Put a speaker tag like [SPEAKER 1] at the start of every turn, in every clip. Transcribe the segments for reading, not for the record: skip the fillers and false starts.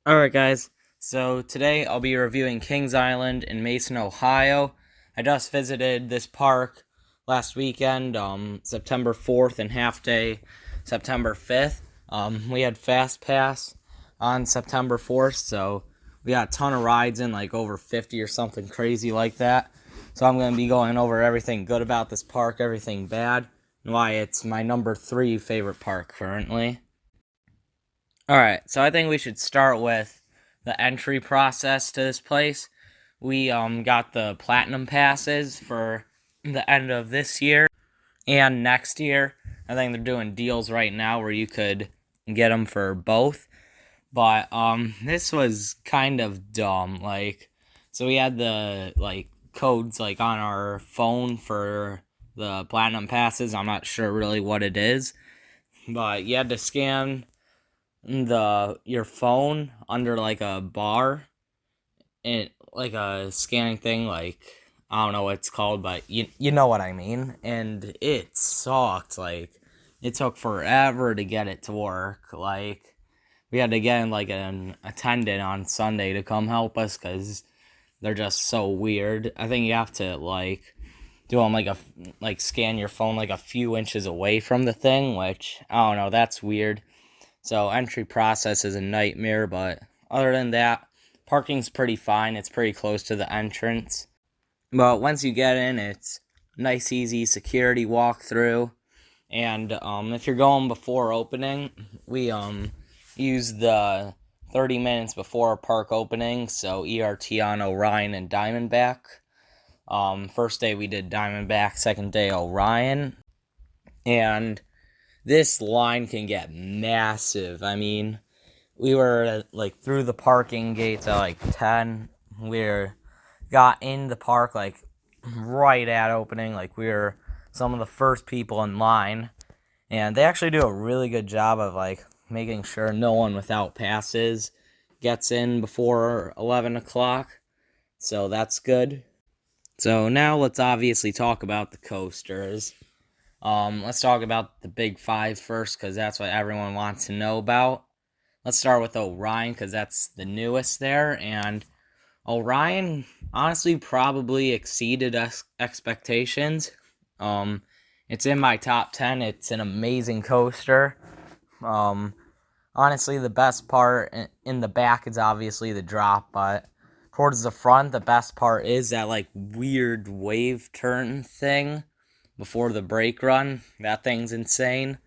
[SPEAKER 1] Alright, guys, so today I'll be reviewing Kings Island in Mason, Ohio. I just visited this park last weekend, September 4th and half day September 5th. We had Fast Pass on September 4th, so we got a ton of rides in, like over 50 or something crazy like that. So I'm going to be going over everything good about this park, everything bad, and why it's my number 3 favorite park currently. Alright, so I think we should start with the entry process to this place. We got the platinum passes for the end of this year and next year. I think they're doing deals right now where you could get them for both. But this was kind of dumb. So we had the codes on our phone for the platinum passes. I'm not sure really what it is, but you had to scan your phone under a bar and a scanning thing. I don't know what it's called, but you know what I mean. And it sucked. It took forever to get it to work. We had to get in an attendant on Sunday to come help us because they're just so weird. I think you have to do them scan your phone a few inches away from the thing, which I don't know, that's weird. So entry process is a nightmare, but other than that, parking's pretty fine. It's pretty close to the entrance. But once you get in, it's nice, easy security walkthrough. And if you're going before opening, we use the 30 minutes before park opening. So ERT on Orion and Diamondback. First day we did Diamondback, second day Orion. And this line can get massive. I mean, we were through the parking gates at 10. Got in the park right at opening. We were some of the first people in line, and they actually do a really good job of making sure no one without passes gets in before 11 o'clock. So that's good. So now let's obviously talk about the coasters. Let's talk about the big five first, because that's what everyone wants to know about. Let's start with Orion, because that's the newest there, and Orion honestly probably exceeded expectations. It's in my top 10. It's an amazing coaster. Honestly, the best part in the back is obviously the drop, but towards the front, the best part is that weird wave turn thing before the brake run. That thing's insane.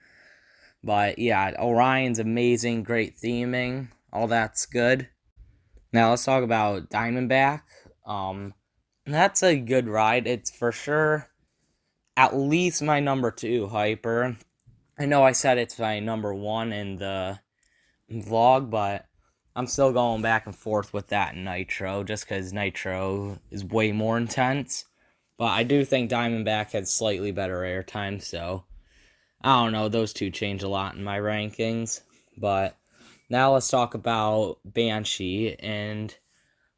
[SPEAKER 1] But yeah, Orion's amazing, great theming, all that's good. Now let's talk about Diamondback. That's a good ride. It's for sure at least my number 2 hyper. I know I said it's my number 1 in the vlog, but I'm still going back and forth with that Nitro, just because Nitro is way more intense. But I do think Diamondback had slightly better airtime, so I don't know, those two change a lot in my rankings. But now let's talk about Banshee, and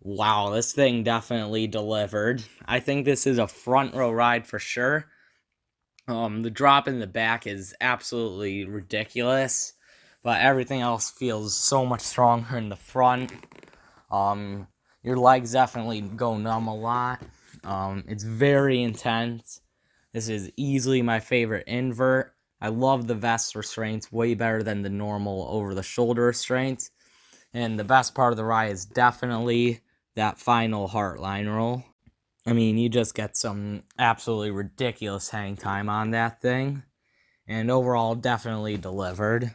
[SPEAKER 1] wow, this thing definitely delivered. I think this is a front row ride for sure. The drop in the back is absolutely ridiculous, but everything else feels so much stronger in the front. Your legs definitely go numb a lot. It's very intense. This is easily my favorite invert. I love the vest restraints way better than the normal over-the-shoulder restraints. And the best part of the ride is definitely that final Heartline roll. I mean, you just get some absolutely ridiculous hang time on that thing. And overall, definitely delivered.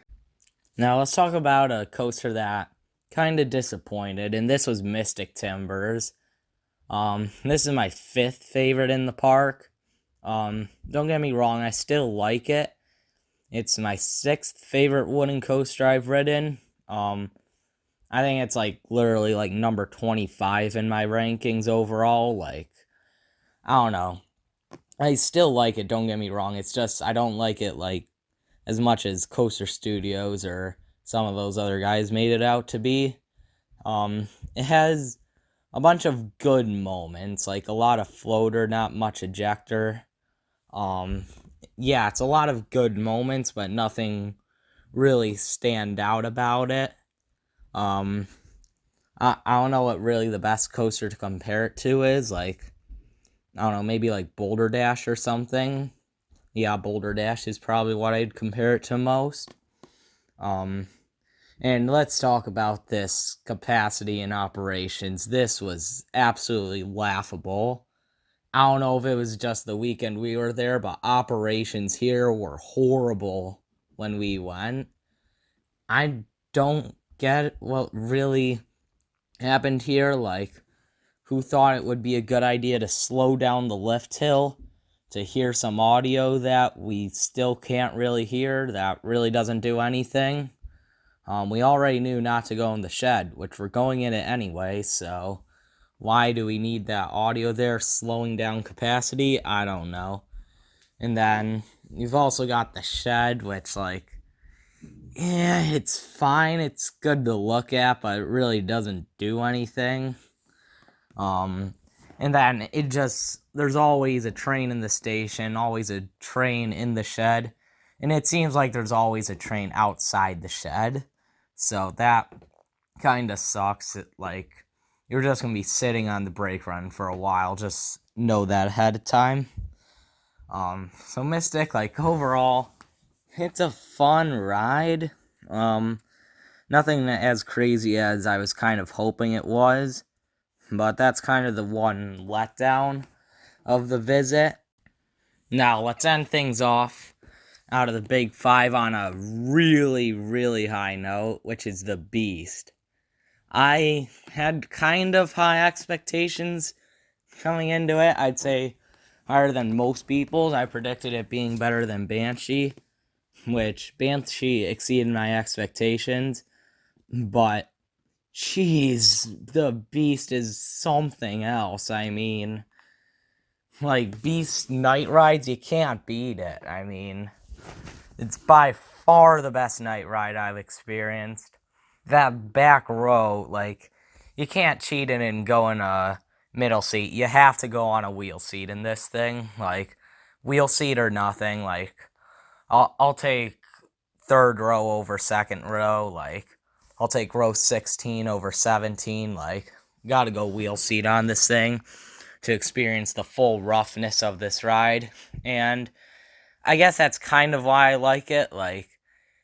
[SPEAKER 1] Now, let's talk about a coaster that kind of disappointed, and this was Mystic Timbers. This is my 5th favorite in the park. Don't get me wrong, I still like it. It's my 6th favorite wooden coaster I've ridden. I think it's literally number 25 in my rankings overall. I don't know. I still like it, don't get me wrong. It's just I don't like it as much as Coaster Studios or some of those other guys made it out to be. It has a bunch of good moments, a lot of floater, not much ejector. Yeah, it's a lot of good moments, but nothing really stand out about it. I don't know what really the best coaster to compare it to is. Like, I don't know, maybe like Boulder Dash or something. Yeah, Boulder Dash is probably what I'd compare it to most. Um, and let's talk about this capacity and operations. This was absolutely laughable. I don't know if it was just the weekend we were there, but operations here were horrible when we went. I don't get what really happened here. Like, who thought it would be a good idea to slow down the lift hill to hear some audio that we still can't really hear, that really doesn't do anything? We already knew not to go in the shed, which we're going in it anyway, so why do we need that audio there slowing down capacity? I don't know. And then you've also got the shed, which, like, yeah, it's fine. It's good to look at, but it really doesn't do anything. And then there's always a train in the station, always a train in the shed, and it seems like there's always a train outside the shed. So that kind of sucks. Like, you're just going to be sitting on the brake run for a while. Just know that ahead of time. So Mystic, like, overall, it's a fun ride. Nothing as crazy as I was kind of hoping it was, but that's kind of the one letdown of the visit. Now, let's end things off out of the big five on a really, really high note, which is the Beast. I had kind of high expectations coming into it. I'd say higher than most people's. I predicted it being better than Banshee, which Banshee exceeded my expectations, but jeez, the Beast is something else. I mean, like, Beast night rides, you can't beat it. I mean, it's by far the best night ride I've experienced. That back row, like, you can't cheat it and go in a middle seat. You have to go on a wheel seat in this thing. Like, wheel seat or nothing. Like, I'll take third row over second row. Like, I'll take row 16 over 17. Like, gotta go wheel seat on this thing to experience the full roughness of this ride. And I guess that's kind of why I like it. Like,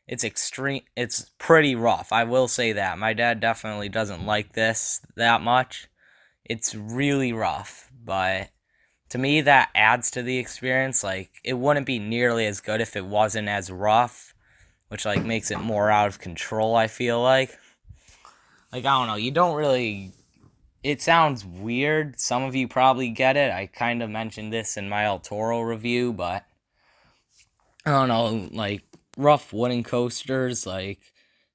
[SPEAKER 1] it's pretty rough. I will say that. My dad definitely doesn't like this that much. It's really rough, but to me that adds to the experience. Like, it wouldn't be nearly as good if it wasn't as rough, which, like, makes it more out of control, I feel like. Like, I don't know, you don't really... It sounds weird. Some of you probably get it. I kind of mentioned this in my El Toro review, but I don't know, like, rough wooden coasters, like,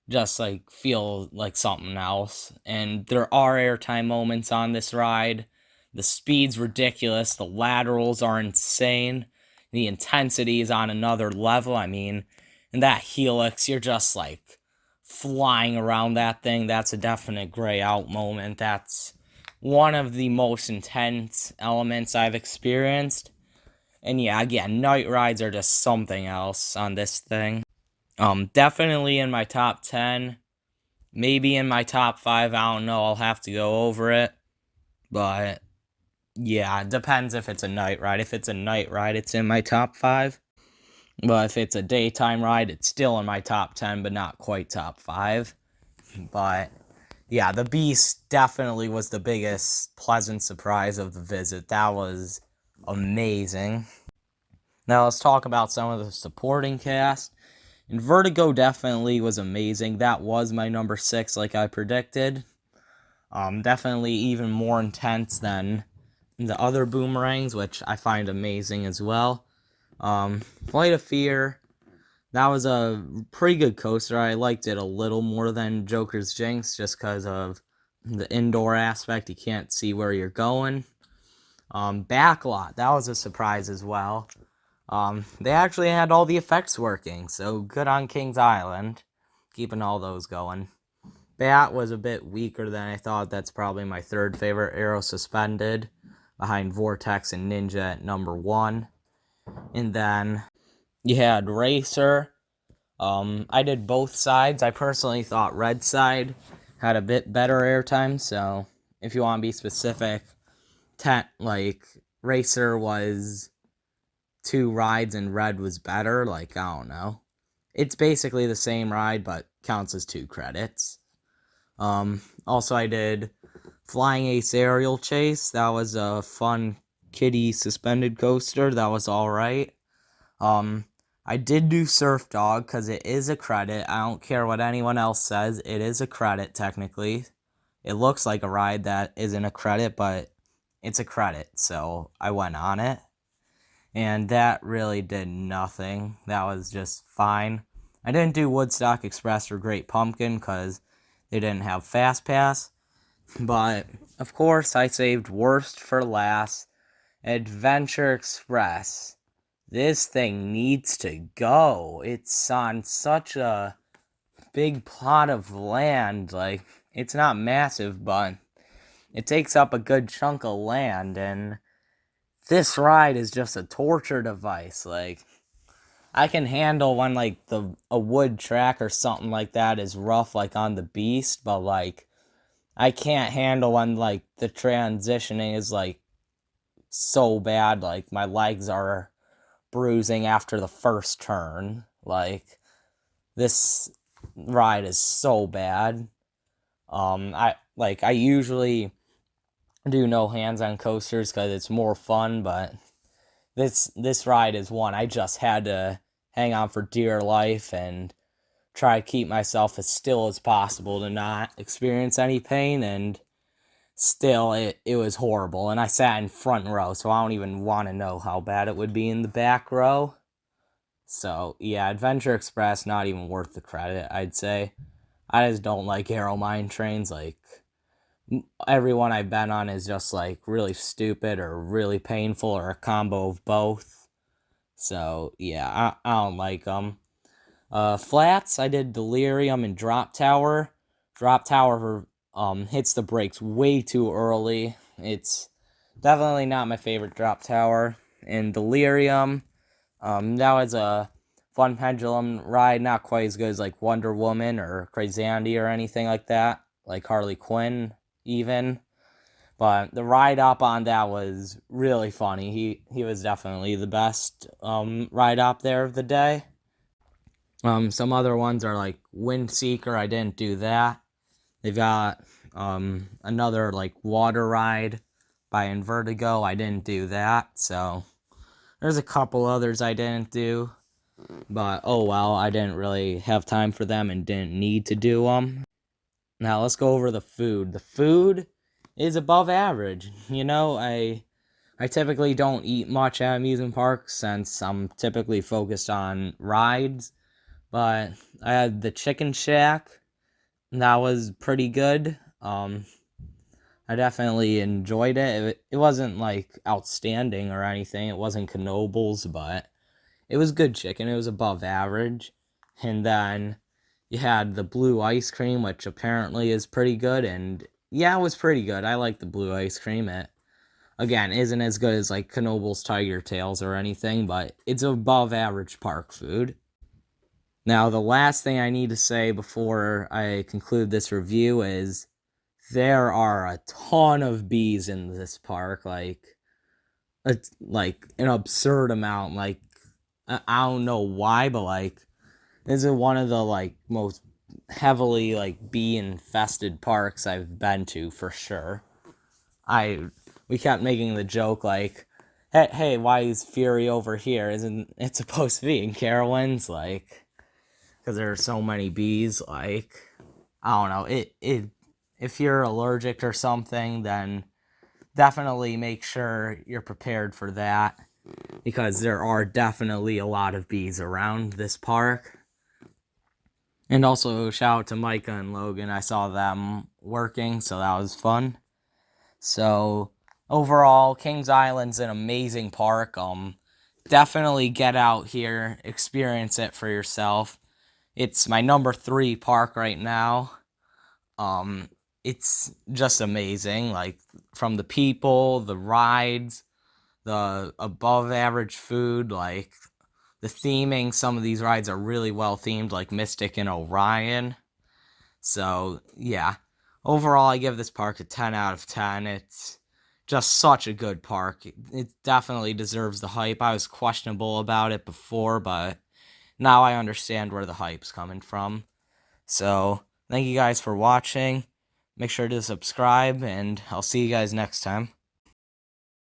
[SPEAKER 1] just, like, feel like something else. And there are airtime moments on this ride. The speed's ridiculous. The laterals are insane. The intensity is on another level. I mean, in that helix, you're just, like, flying around that thing. That's a definite gray out moment. That's one of the most intense elements I've experienced. And yeah, again, night rides are just something else on this thing. Definitely in my top 10. Maybe in my top 5, I don't know, I'll have to go over it. But yeah, it depends if it's a night ride. If it's a night ride, it's in my top 5. But if it's a daytime ride, it's still in my top 10, but not quite top 5. But yeah, the Beast definitely was the biggest pleasant surprise of the visit. That was amazing. Now let's talk about some of the supporting cast. And Vertigo definitely was amazing. That was my number 6, like I predicted. Definitely even more intense than the other boomerangs, which I find amazing as well. Flight of Fear, that was a pretty good coaster. I liked it a little more than Joker's Jinx, just because of the indoor aspect. You can't see where you're going. Backlot, that was a surprise as well. They actually had all the effects working, so good on Kings Island, keeping all those going. Bat was a bit weaker than I thought. That's probably my third favorite Aero Suspended, behind Vortex and Ninja at number 1. And then you had Racer. I did both sides. I personally thought red side had a bit better airtime. So if you want to be specific, Racer was 2 rides and Red was better. Like, I don't know. It's basically the same ride, but counts as 2 credits. Also, I did Flying Ace Aerial Chase. That was a fun kiddie suspended coaster. That was alright. I did do Surf Dog because it is a credit. I don't care what anyone else says. It is a credit, technically. It looks like a ride that isn't a credit, but it's a credit, so I went on it. And that really did nothing. That was just fine. I didn't do Woodstock Express or Great Pumpkin because they didn't have Fast Pass. But, of course, I saved worst for last. Adventure Express. This thing needs to go. It's on such a big plot of land. Like, it's not massive, but it takes up a good chunk of land, and this ride is just a torture device. Like, I can handle when like a wood track or something like that is rough, like on the Beast, but like I can't handle when like the transitioning is like so bad. Like my legs are bruising after the first turn. Like this ride is so bad. I usually do no hands on coasters because it's more fun, but this ride is one I just had to hang on for dear life and try to keep myself as still as possible to not experience any pain, and still it was horrible. And I sat in front row, so I don't even want to know how bad it would be in the back row. So yeah, Adventure Express not even worth the credit, I'd say. I just don't like Aero Mine trains. Like everyone I've been on is just like really stupid or really painful or a combo of both. So yeah, I don't like them. Flats, I did Delirium and Drop Tower. Drop Tower hits the brakes way too early. It's definitely not my favorite Drop Tower. And Delirium, that was a fun pendulum ride, not quite as good as like Wonder Woman or Crazy Andy or anything like that, like Harley Quinn even. But the ride up on that was really funny. He was definitely the best ride up there of the day. Some other ones are like Windseeker. I didn't do that. They've got another like water ride by Invertigo. I didn't do that. So there's a couple others I didn't do. But oh well, I didn't really have time for them and didn't need to do them. Now let's go over the food. The food is above average. I typically don't eat much at amusement parks since I'm typically focused on rides. But I had the Chicken Shack. That was pretty good. I definitely enjoyed it. It wasn't like outstanding or anything. It wasn't Knoebels, but it was good chicken. It was above average. And then you had the blue ice cream, which apparently is pretty good. And yeah, it was pretty good. I like the blue ice cream. It, again, isn't as good as like Knoebels Tiger Tails or anything, but it's above average park food. Now, the last thing I need to say before I conclude this review is there are a ton of bees in this park, like an absurd amount. Like I don't know why, but like this is one of the like most heavily like bee infested parks I've been to for sure. We kept making the joke like, hey, why is Fury over here? Isn't it supposed to be in Carowinds? Like, because there are so many bees. Like, I don't know. If you're allergic or something, then definitely make sure you're prepared for that, because there are definitely a lot of bees around this park. And also, shout out to Micah and Logan. I saw them working, so that was fun. So, overall, Kings Island's an amazing park. Definitely get out here, experience it for yourself. It's my number 3 park right now. It's just amazing. Like, from the people, the rides, the above average food, like the theming. Some of these rides are really well themed, like Mystic and Orion. So yeah, overall, I give this park a 10 out of 10. It's just such a good park. It definitely deserves the hype. I was questionable about it before, but now I understand where the hype's coming from. So, thank you guys for watching. Make sure to subscribe, and I'll see you guys next time.